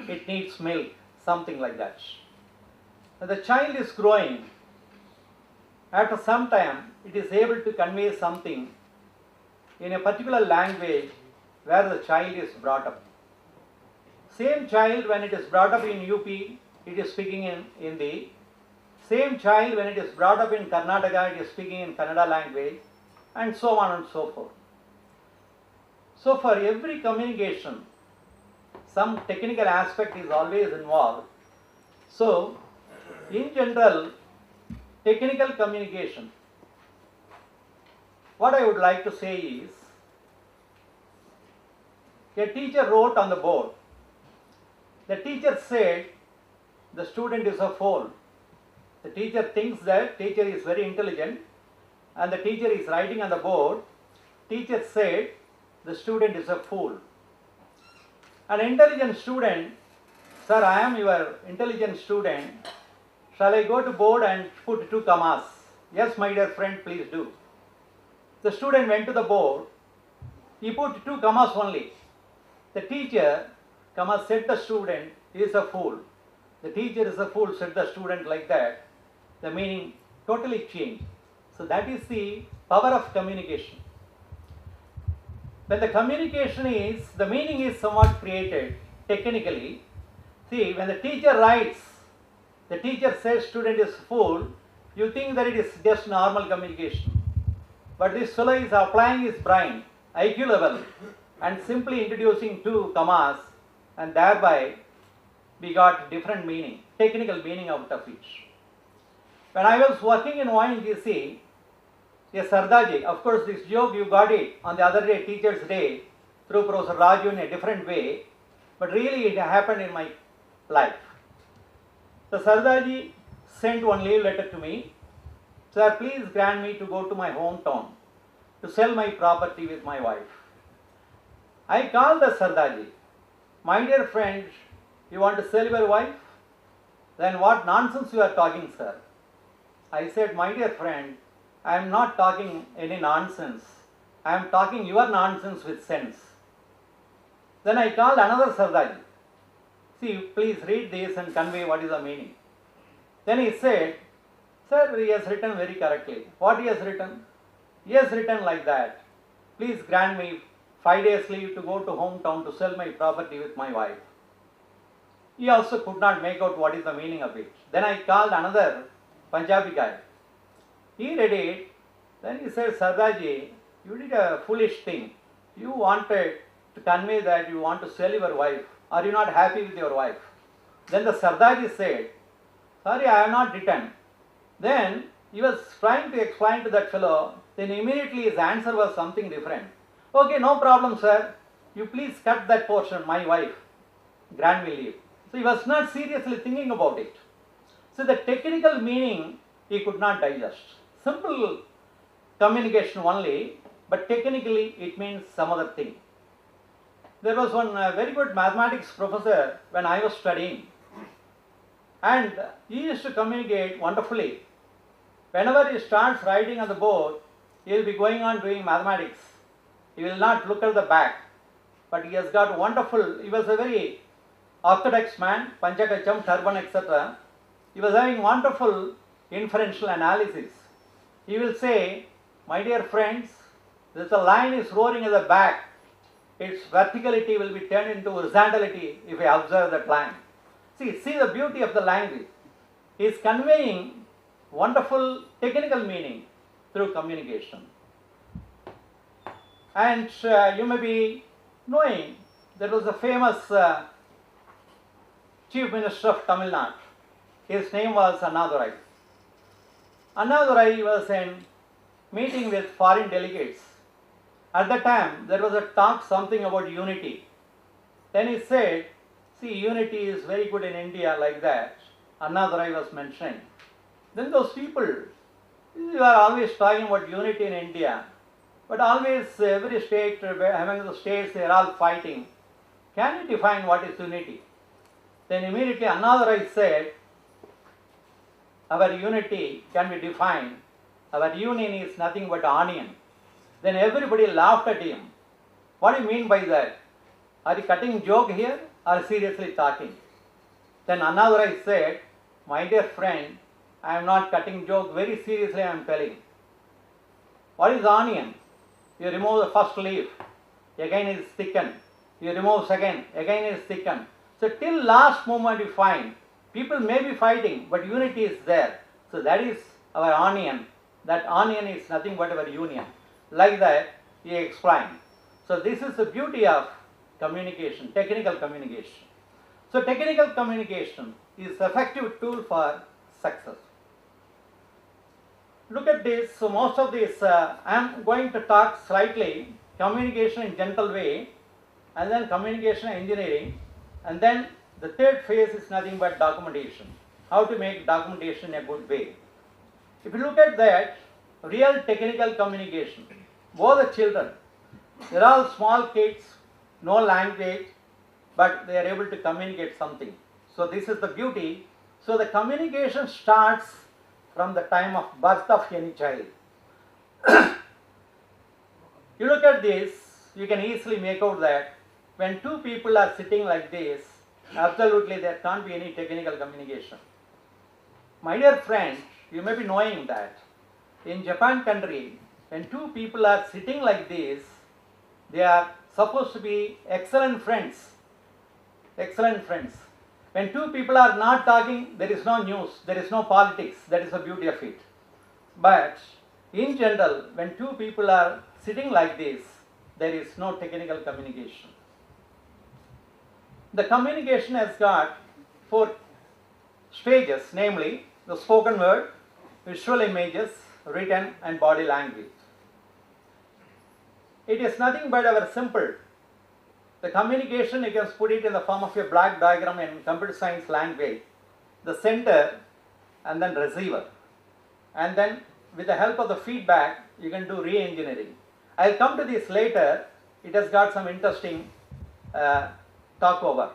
it needs milk, something like that. When the child is growing, after some time, it is able to convey something in a particular language where the child is brought up. Same child, when it is brought up in UP, it is speaking in Hindi. Same child, when it is brought up in Karnataka, it is speaking in Kannada language, and so on and so forth. So for every communication, some technical aspect is always involved. So, in general, technical communication, what I would like to say is, a teacher wrote on the board. The teacher said, the student is a fool. The teacher thinks that teacher is very intelligent, and the teacher is writing on the board. Teacher said, the student is a fool. An intelligent student, sir, I am your intelligent student. Shall I go to board and put 2 commas? Yes, my dear friend, please do. The student went to the board. He put 2 commas only. The teacher, comma, said the student is a fool. The teacher is a fool, said the student, like that. The meaning totally changed. So that is the power of communication. When the communication is, the meaning is somewhat created technically. See, when the teacher writes, the teacher says student is fool, you think that it is just normal communication. But this fellow is applying his brain, IQ level, and simply introducing 2 commas, and thereby we got different meaning, technical meaning out of it. When I was working in ONGC, a Sardaji, of course this joke you got it on the other day, Teachers' Day, through Professor Raju in a different way, but really it happened in my life. The Sardaji sent one leave letter to me. Sir, please grant me to go to my hometown to sell my property with my wife. I called the Sardaji. My dear friend, you want to sell your wife? Then what nonsense you are talking, sir? I said, my dear friend, I am not talking any nonsense. I am talking your nonsense with sense. Then I called another Sardaji. See, please read this and convey what is the meaning. Then he said, sir, he has written very correctly. What he has written? He has written like that. Please grant me 5 days leave to go to hometown to sell my property with my wife. He also could not make out what is the meaning of it. Then I called another Punjabi guy. He read it. Then he said, Sardaji, you did a foolish thing. You wanted to convey that you want to sell your wife. Are you not happy with your wife? Then the Sardaji said, sorry, I have not written. Then he was trying to explain to that fellow. Then immediately his answer was something different. Okay, no problem, sir. You please cut that portion, my wife. Grant me leave. So he was not seriously thinking about it. So the technical meaning he could not digest. Simple communication only, but technically it means some other thing. There was one very good mathematics professor when I was studying, and he used to communicate wonderfully. Whenever he starts writing on the board, he will be going on doing mathematics. He will not look at the back, but he has got wonderful, he was a very orthodox man, Panchakacham, turban, etc. He was having wonderful inferential analysis. He will say, my dear friends, this line is roaring at the back. Its verticality will be turned into horizontality if I observe that line. See the beauty of the language. He is conveying wonderful technical meaning through communication. And you may be knowing, there was a famous Chief Minister of Tamil Nadu. His name was Annadurai. Annadurai was in meeting with foreign delegates. At the time, there was a talk something about unity. Then he said, see, unity is very good in India, like that. Annadurai was mentioning. Then those people, you are always talking about unity in India, but always every state, among the states, they are all fighting. Can you define what is unity? Then immediately Annadurai said, our unity can be defined. Our union is nothing but onion. Then everybody laughed at him. What do you mean by that? Are you cutting joke here? are seriously talking. Then unauthorized said, my dear friend, I am not cutting joke, very seriously I am telling. What is onion? You remove the first leaf, again it is thickened. You remove second, again it is thickened. So till last moment you find, people may be fighting, but unity is there. So that is our onion. That onion is nothing but our union. Like that, he explained. So this is the beauty of communication, technical communication. So technical communication is effective tool for success. Look at this. So most of this, I am going to talk slightly communication in gentle way, and then communication engineering, and then the third phase is nothing but documentation. How to make documentation in a good way. If you look at that, real technical communication, both the children, they are all small kids, no language, but they are able to communicate something. So this is the beauty. So the communication starts from the time of birth of any child. You look at this, you can easily make out that when two people are sitting like this, absolutely there can't be any technical communication. My dear friend, you may be knowing that in Japan country, when two people are sitting like this, they are supposed to be excellent friends. Excellent friends. When two people are not talking, there is no news, there is no politics. That is the beauty of it. But in general, when two people are sitting like this, there is no technical communication. The communication has got 4 stages, namely the spoken word, visual images, written and body language. It is nothing but our simple. The communication, you can put it in the form of a block diagram in computer science language. The sender and then receiver. And then with the help of the feedback, you can do re-engineering. I will come to this later. It has got some interesting talk over.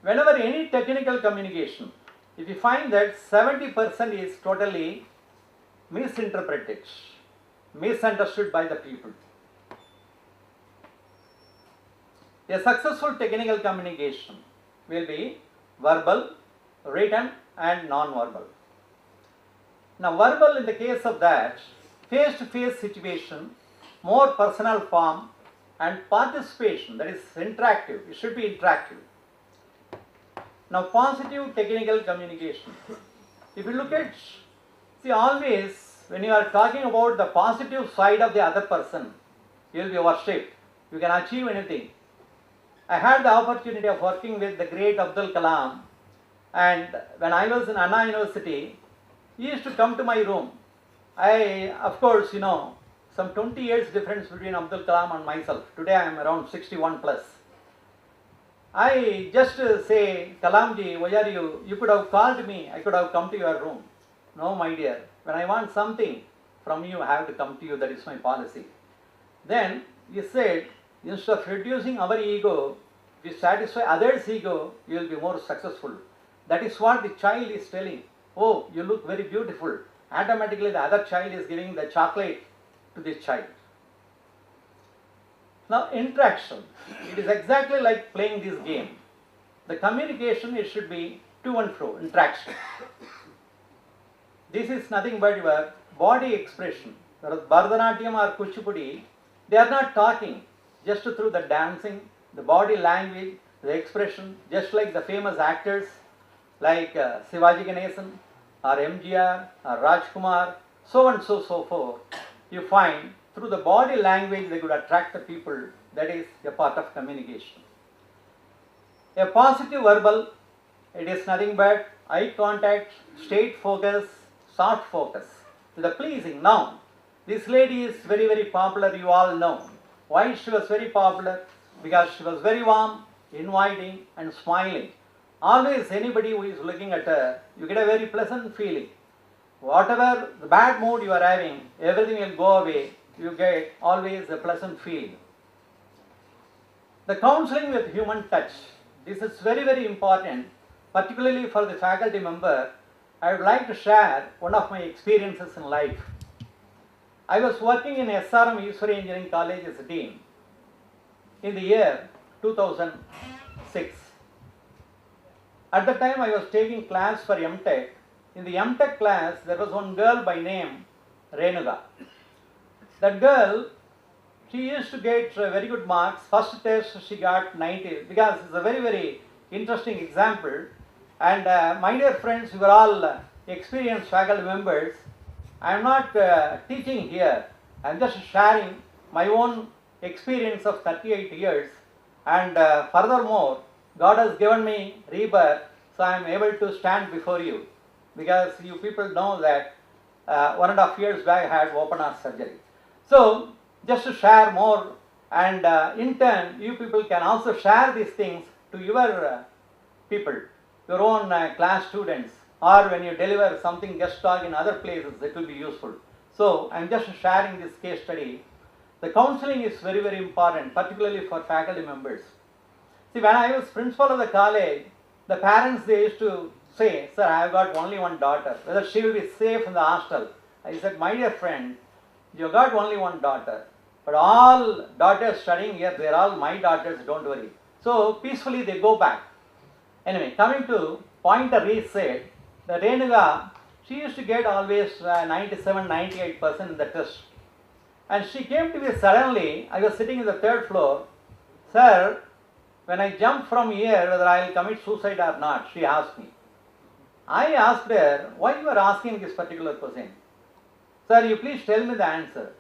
Whenever any technical communication, if you find that 70% is totally misinterpreted, misunderstood by the people. A successful technical communication will be verbal, written and non-verbal. Now verbal, in the case of that, face-to-face situation, more personal form and participation, that is interactive, it should be interactive. Now positive technical communication. If you look at, see always when you are talking about the positive side of the other person, you will be worshipped, you can achieve anything. I had the opportunity of working with the great Abdul Kalam, and when I was in Anna University, he used to come to my room. Of course, you know, some 20 years difference between Abdul Kalam and myself. Today I am around 61 plus. I just say, Kalamji, why are you? You could have called me, I could have come to your room. No, my dear, when I want something from you, I have to come to you, that is my policy. Then he said, instead of reducing our ego, if you satisfy others' ego, you will be more successful. That is what the child is telling. Oh, you look very beautiful. Automatically the other child is giving the chocolate to this child. Now interaction, it is exactly like playing this game. The communication, it should be to and fro, interaction. This is nothing but your body expression. Whereas Bharatanatyam or Kuchipudi, they are not talking, just through the dancing, the body language, the expression, just like the famous actors like Shivaji Ganesan or MGR or Rajkumar, so and so forth. You find through the body language they could attract the people. That is a part of communication. A positive verbal, it is nothing but eye contact, straight focus, soft focus. The pleasing. Now, this lady is very, very popular, you all know. Why she was very popular? Because she was very warm, inviting and smiling. Always anybody who is looking at her, you get a very pleasant feeling. Whatever the bad mood you are having, everything will go away. You get always a pleasant feeling. The counseling with human touch. This is very, very important, particularly for the faculty member. I would like to share one of my experiences in life. I was working in SRM Useful Engineering College as a dean in the year 2006. At the time I was taking class for M.Tech. In the M.Tech class, there was one girl by name Renuga. That girl, she used to get very good marks. First test she got 90, because it's a very, very interesting example. And my dear friends, you are all experienced faculty members. I am not teaching here. I am just sharing my own experience of 38 years. And furthermore, God has given me rebirth, so I am able to stand before you. Because you people know that 1.5 years back I had open heart surgery. So, just to share more, and in turn, you people can also share these things to your people, your own class students, or when you deliver something guest talk in other places, it will be useful. So, I am just sharing this case study. The counseling is very, very important, particularly for faculty members. See, when I was principal of the college, the parents, they used to say, sir, I have got only one daughter, whether she will be safe in the hostel. I said, my dear friend, you got only one daughter, but all daughters studying here, they are all my daughters, don't worry. So peacefully they go back. Anyway, coming to point Reese said, the Renuga, she used to get always 97-98% in the test. And she came to me suddenly, I was sitting in the third floor, sir, when I jump from here, whether I will commit suicide or not, she asked me. I asked her, why you are asking this particular question? Sir, you please tell me the answer.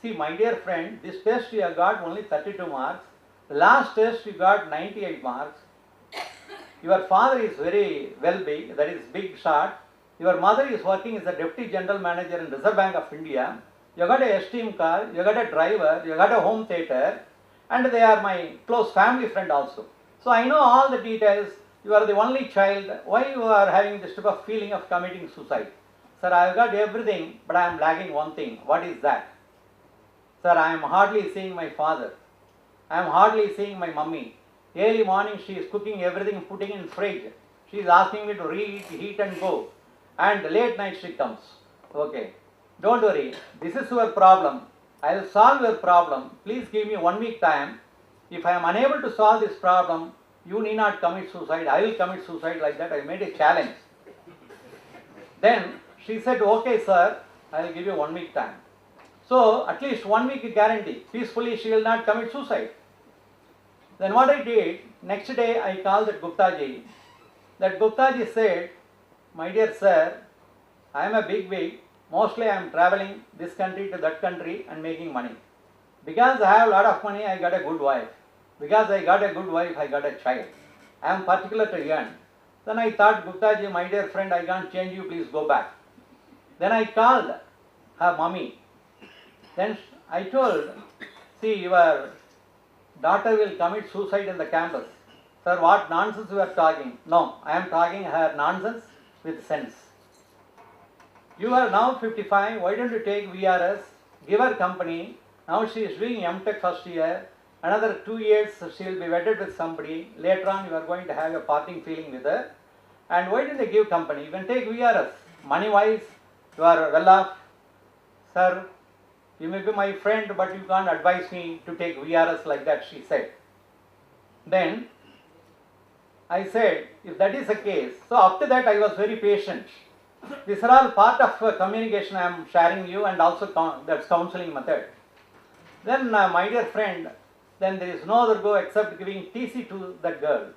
See, my dear friend, this test you have got only 32 marks. The last test you got 98 marks. Your father is very well big, that is big shot. Your mother is working as a deputy general manager in Reserve Bank of India. You got a esteem car, you got a driver, you got a home theatre, and they are my close family friend also. So I know all the details. You are the only child. Why you are having this type of feeling of committing suicide? Sir, I have got everything, but I am lacking one thing. What is that? Sir, I am hardly seeing my father. I am hardly seeing my mummy. Early morning she is cooking everything, putting in fridge. She is asking me to reheat, heat and go. And late night she comes. Okay, don't worry. This is your problem. I will solve your problem. Please give me 1 week time. If I am unable to solve this problem, you need not commit suicide. I will commit suicide, like that. I made a challenge. Then she said, okay sir, I will give you 1 week time. So at least 1 week guarantee. Peacefully she will not commit suicide. Then what I did, next day I called that Guptaji. That Guptaji said, my dear sir, I am a big wig. Mostly I am traveling this country to that country and making money. Because I have a lot of money, I got a good wife. Because I got a good wife, I got a child. I am particular to earn. Then I thought, Guptaji, my dear friend, I can't change you, please go back. Then I called her mummy. Then I told, see, your daughter will commit suicide in the campus. Sir, what nonsense you are talking? No, I am talking her nonsense with sense. You are now 55, why don't you take VRS, give her company. Now she is doing M.Tech first year. Another 2 years she will be wedded with somebody. Later on you are going to have a parting feeling with her. And why didn't they give company? You can take VRS. Money wise, you are well off. Sir, you may be my friend, but you can't advise me to take VRS like that, she said. Then I said, if that is the case, so after that I was very patient. These are all part of communication I am sharing you, and also that's counseling method. Then my dear friend, then there is no other go except giving TC to that girl.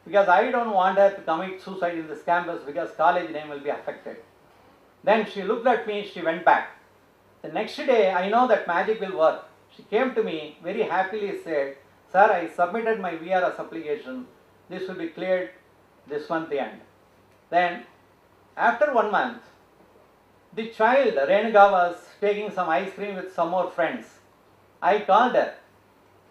Because I don't want her to commit suicide in this campus, because college name will be affected. Then she looked at me, she went back. The next day, I know that magic will work. She came to me, very happily said, sir, I submitted my VRS application. This will be cleared this month end. Then, after 1 month, the child, Renuga, was taking some ice cream with some more friends. I called her.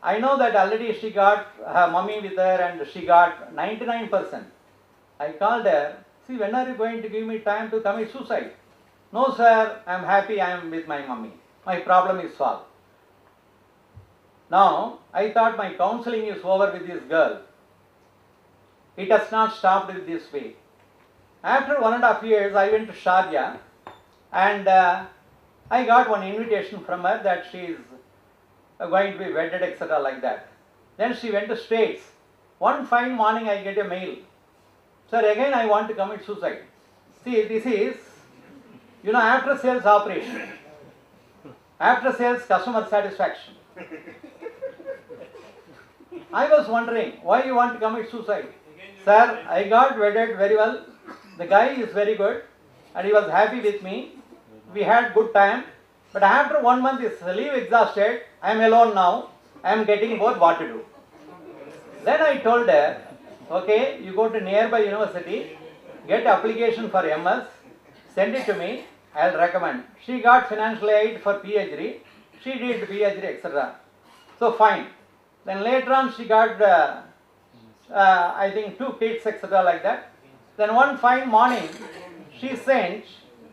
I know that already she got her mummy with her and she got 99%. I called her, see, when are you going to give me time to commit suicide? No sir, I am happy, I am with my mummy. My problem is solved. Now, I thought my counseling is over with this girl. It has not stopped with this way. After 1.5 years, I went to Sharjah, and I got one invitation from her that she is going to be wedded, etc. like that. Then she went to States. One fine morning I get a mail. Sir, again I want to commit suicide. See, this is, after sales operation. After sales customer satisfaction. I was wondering, why you want to commit suicide? Sir, I got wedded very well. The guy is very good and he was happy with me. We had good time. But after 1 month his leave exhausted. I am alone now. I am getting bored, what to do? Then I told her, okay, you go to nearby university, get application for MS, send it to me, I will recommend. She got financial aid for PhD. She did PhD, etc. So fine. Then later on she got, I think 2 kids, etc. like that. Then one fine morning, she sent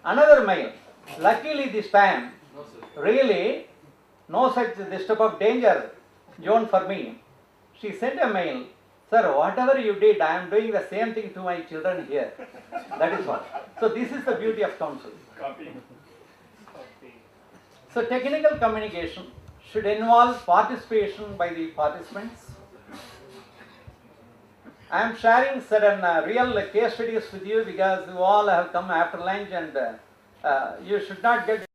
another mail. Luckily this time, really, no such this type of danger zone for me. She sent a mail. Sir, whatever you did, I am doing the same thing to my children here. That is what. So this is the beauty of counsel. So technical communication should involve participation by the participants. I am sharing certain real case studies with you because you all have come after lunch and you should not get